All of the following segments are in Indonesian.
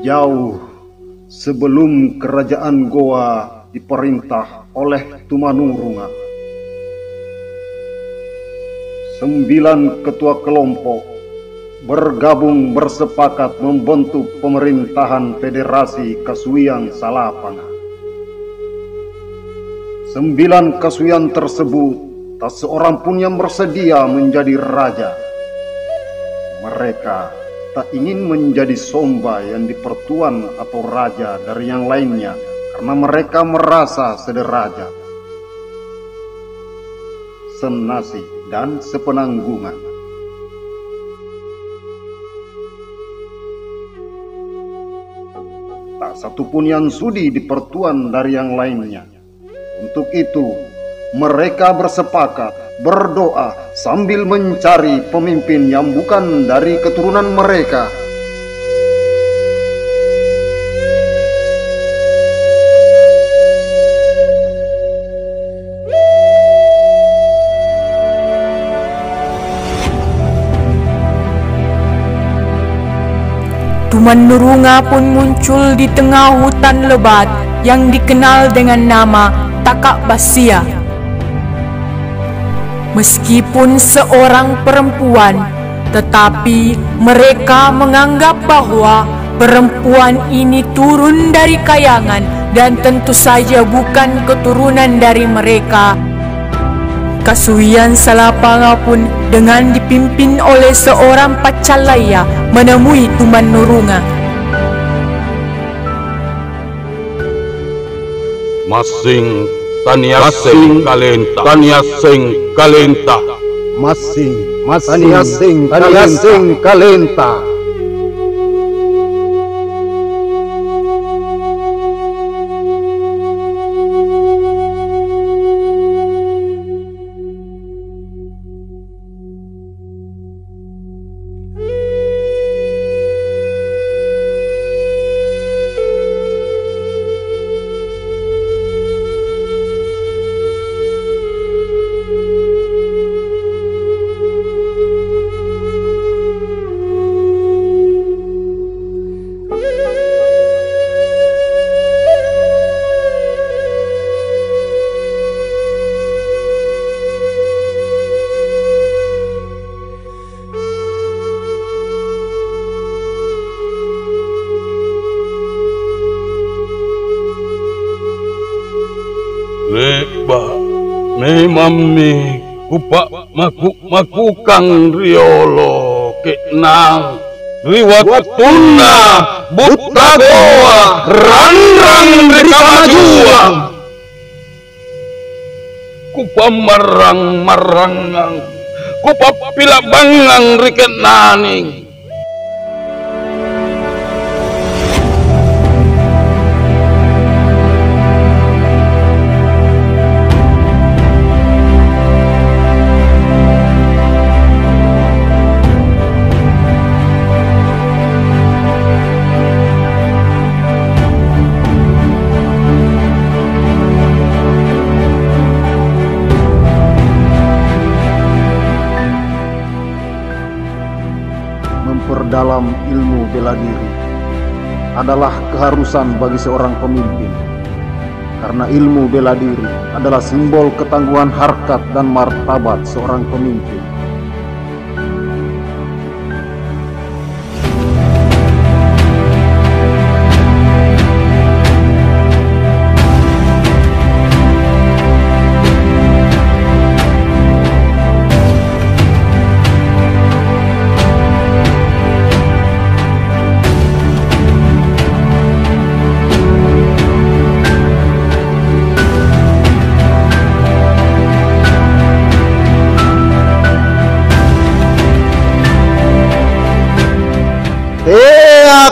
Jauh sebelum kerajaan Goa diperintah oleh Tumanurunga, 9 ketua kelompok bergabung bersepakat membentuk pemerintahan Federasi Kasuian Salapanga. 9 kasuian tersebut tak seorang pun yang bersedia menjadi raja. Mereka tak ingin menjadi somba yang dipertuan atau raja dari yang lainnya karena mereka merasa sederajat, senasib dan sepenanggungan. Tak satupun yang sudi dipertuan dari yang lainnya. Untuk itu, mereka bersepakat berdoa sambil mencari pemimpin yang bukan dari keturunan mereka. Tumanurunga pun muncul di tengah hutan lebat yang dikenal dengan nama Takak Basia. Meskipun seorang perempuan, tetapi mereka menganggap bahwa perempuan ini turun dari kayangan dan tentu saja bukan keturunan dari mereka. Kasuian Salapanga pun dengan dipimpin oleh seorang Pacalaya menemui Tumanurunga. Masing Taniasing Kalenta, Taniasing Kalenta, Masing Taniasing Kalenta. Leba, me mami, kupak makukang riolo, kenang, riwat tuna, buta goa, ranrang rikamajuang, kupak marangang, kupak pilabangang rikenaning. Memperdalam ilmu bela diri adalah keharusan bagi seorang pemimpin, karena ilmu bela diri adalah simbol ketangguhan harkat dan martabat seorang pemimpin.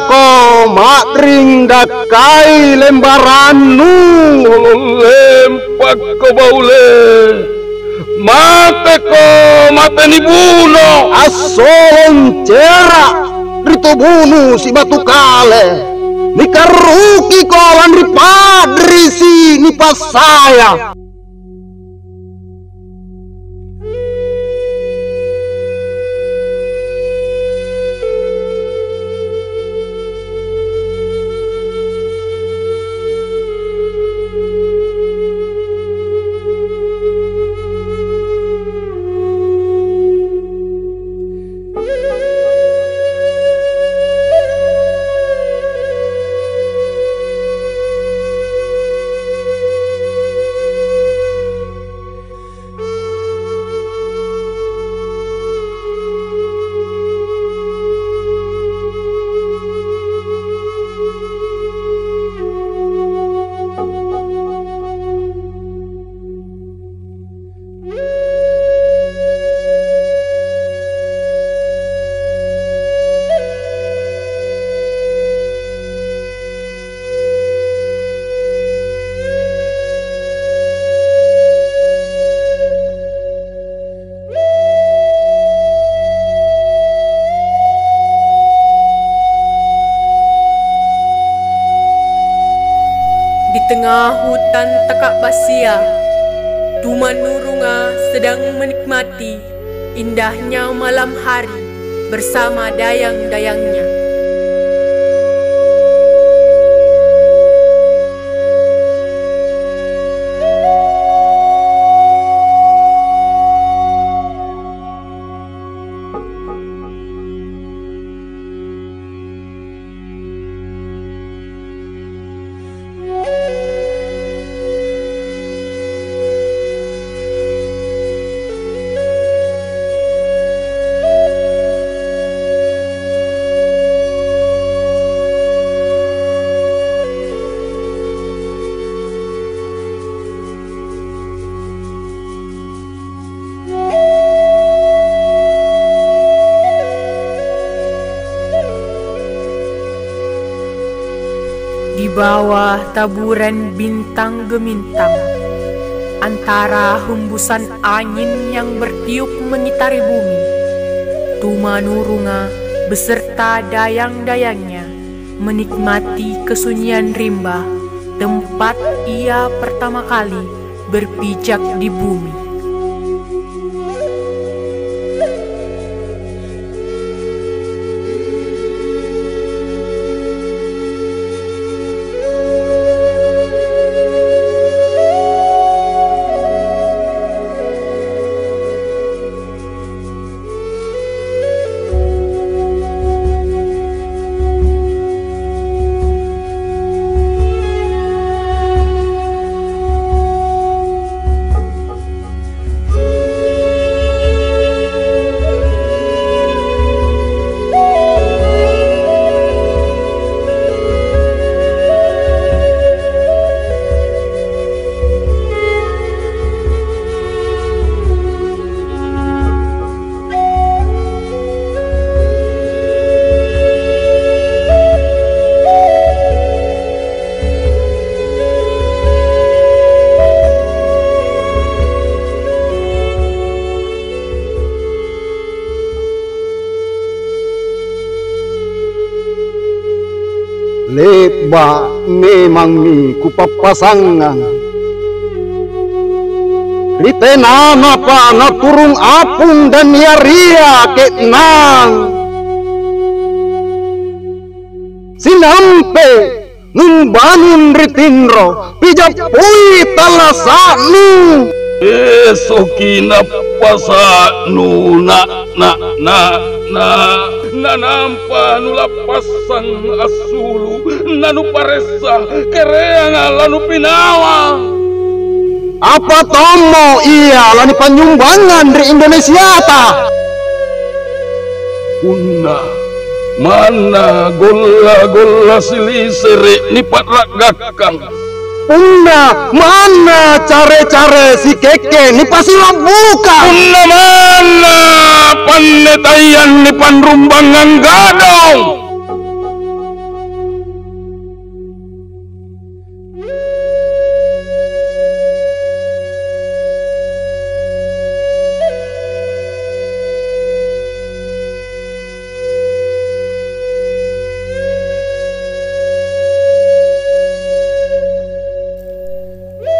Ako matring dakai lembarannu Lempak ko baule, mate ko mate ni buno, asolong cera ritubunu si batu kale nikaruki kolan ripadri si nipasaya. tengah hutan Takak Basia, Tumanurunga sedang menikmati indahnya malam hari bersama dayang-dayangnya. Di bawah taburan bintang gemintang, antara hembusan angin yang bertiup mengitari bumi, Tumanurunga beserta dayang-dayangnya menikmati kesunyian rimba, tempat ia pertama kali berpijak di bumi. Leba memang ni kupapasangan Rite nama pa na turung apung dan ria ke nang Sinampe numbanun ritinro pijak pui talasanu Esokina pasanu na nampa nula pasang asulu nanu paresa kereang lanu pinawa. Apa tomo iya lani panyumbangan di Indonesia ta? Una mana gola silisere ni patragakang. Una mana care-care si keke ni pasilang buka. Una mana panetayan ni panrumbangang gadong.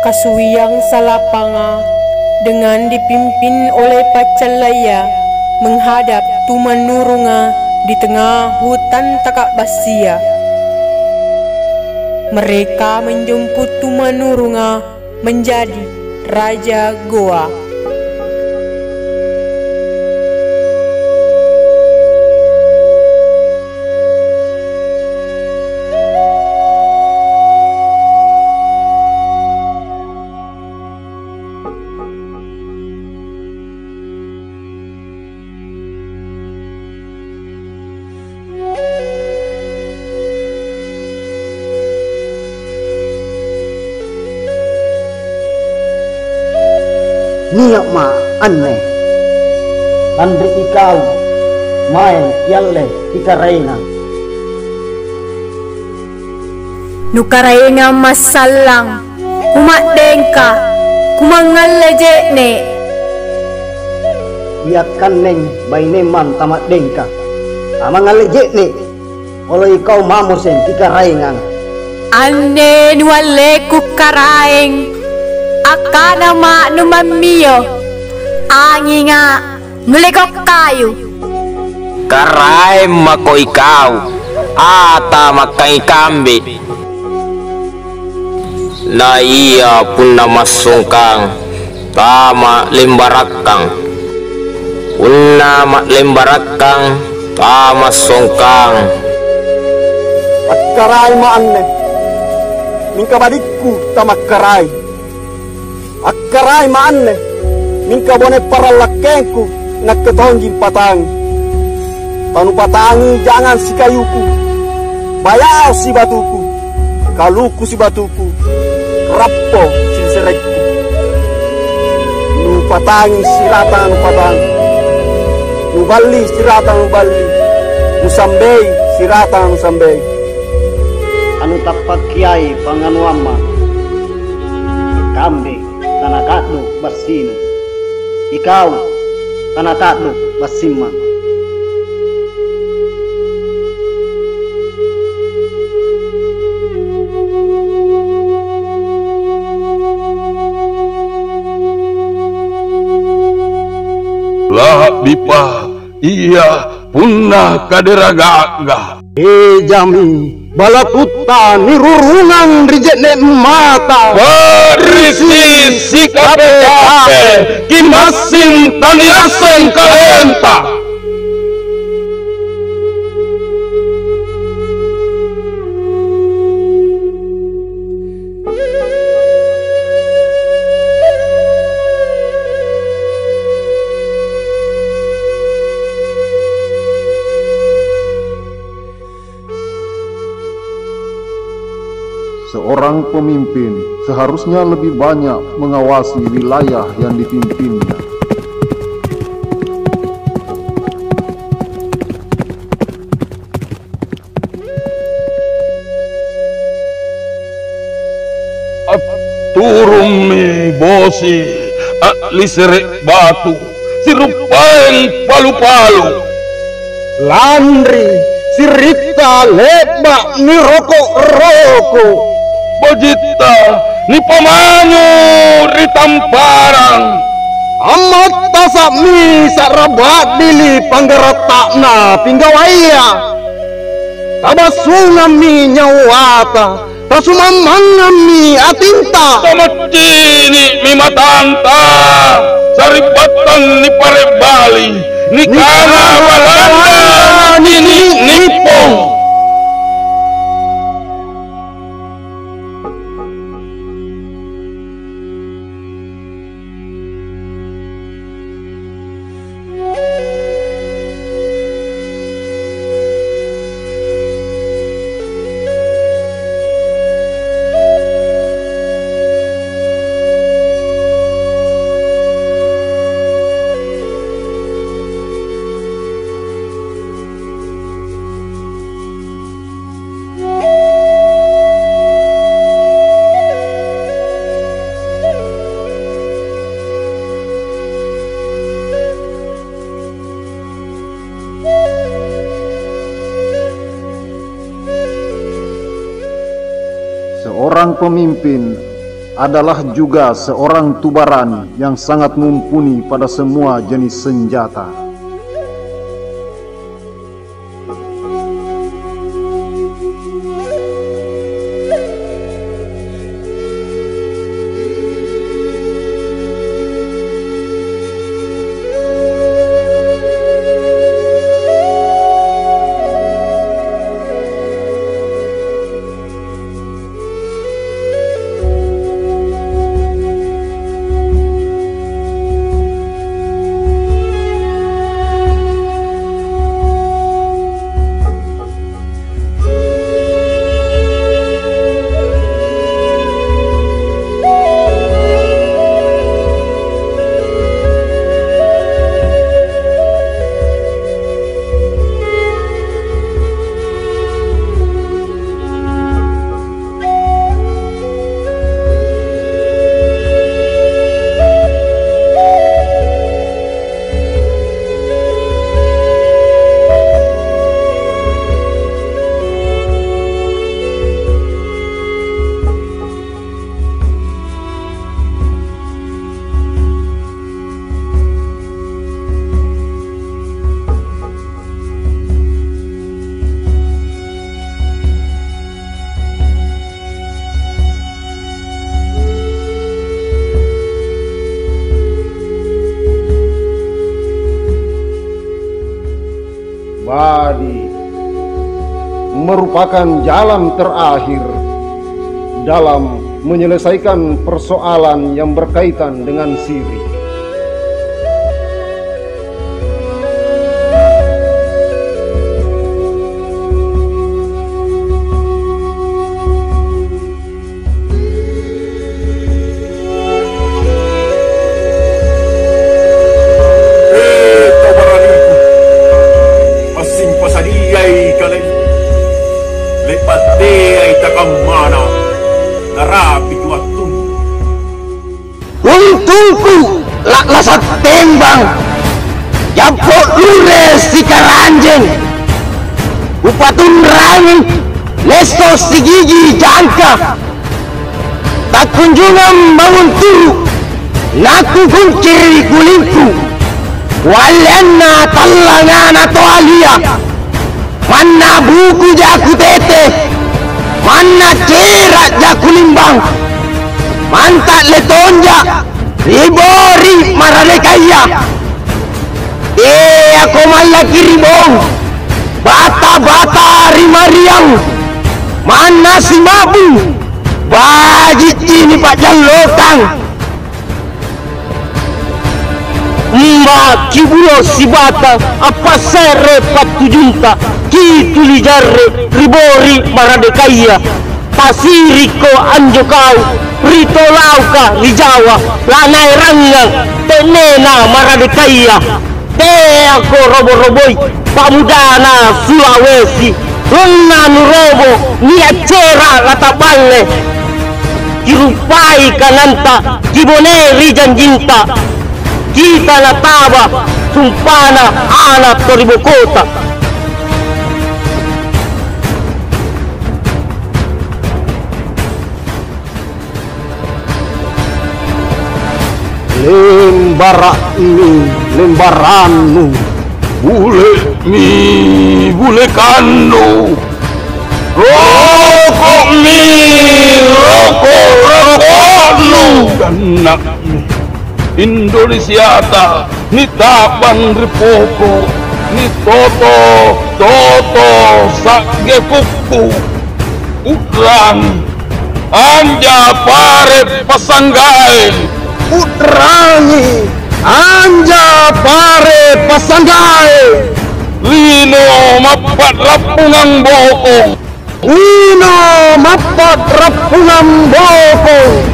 Kasuyang Salapanga dengan dipimpin oleh Pacalaya menghadap Tumanurunga di tengah hutan Takak Basia. Mereka menjemput Tumanurunga menjadi Raja Goa. Niyak ma aneh Andri ikau main yalle ikaraina Nukarainga masalang kumak dengka kumangalle jekne Iat kaneng baineman tamat dengka Amangalle jekne Kalau ikau mamusen ikaraina Ane nualeku karaeng akana ma numamio angi nga ngelekok kayu. Karai mako ikaw ata makai kambi na iya pun namasungkang tama lembarakang unna mak lembarakang tama songkang Akkarai maanne minka badikku tamakkarai. Akkarai maanne minka bone parallakkenku nakketonjin patangi. Panu patangi jangan si kayuku, bayar si batuku, kaluku si batuku, rappo si serekku. Nu patangi sirata nu patangi, nu bali sirata nu bali, nu sambei sirata nu sambei. Anu tapak kiai panganuama kambe tanakatnu basina ikau tanakatnu basima. Lah bipa iya punna kaderaga. Jami balaputta nirurungan rijekne mata Berisi sikape kimasin taniasen kalenta. Seorang pemimpin seharusnya lebih banyak mengawasi wilayah yang dipimpinnya. Turumi bosi atli serek batu sirupain palu-palu Landri sirita lebak niroko-roko Bojita ni pamanyu di tamparang amat tasami sarabat dili panggaratakna pinggawaya tabasungami nyawata tasumamangami atinta Tomacini mi matanta saripatan ni parebali ni kana walanda ni nipong. Seorang pemimpin adalah juga seorang tubaran yang sangat mumpuni pada semua jenis senjata. pribadi merupakan jalan terakhir dalam menyelesaikan persoalan yang berkaitan dengan siri. Untungku lasat tembang Jampok lures si karanjeng Upatun rangi Lesto si gigi jangka Tak kunjungan bangun turu Naku kuncir kulingku Walianna talangan atau alia Mana buku jaku tete Mana cerak jaku limbang Mantak letonja Ribori maradekaya aku malaki ribong Bata-bata rimariang Mana si mabu Bajit ini pak jalotang Mbak kibulo si bata Apa sere patu junta Ki tuli jarre Ribori maradekaya Pasiriko anjo kau Rito lauka di Jawa Lanai ranggang Tenena maradekaya Te ako robo-roboi Pamudana Sulawesi Lena nurobo Ni acera lataballe Kirupai kananta Kiboneri janjinta Kita nataba Sumpana anak toribokota lembaranmu bule kanu rokok rokoknu kanak Indonesia ta ni tabang ripoko ni toto sage kuku udrang anja pare pasanggae Utrangi anja pare pasanggae Lino mapat rapungang bokong Wino mapat rapungang bokong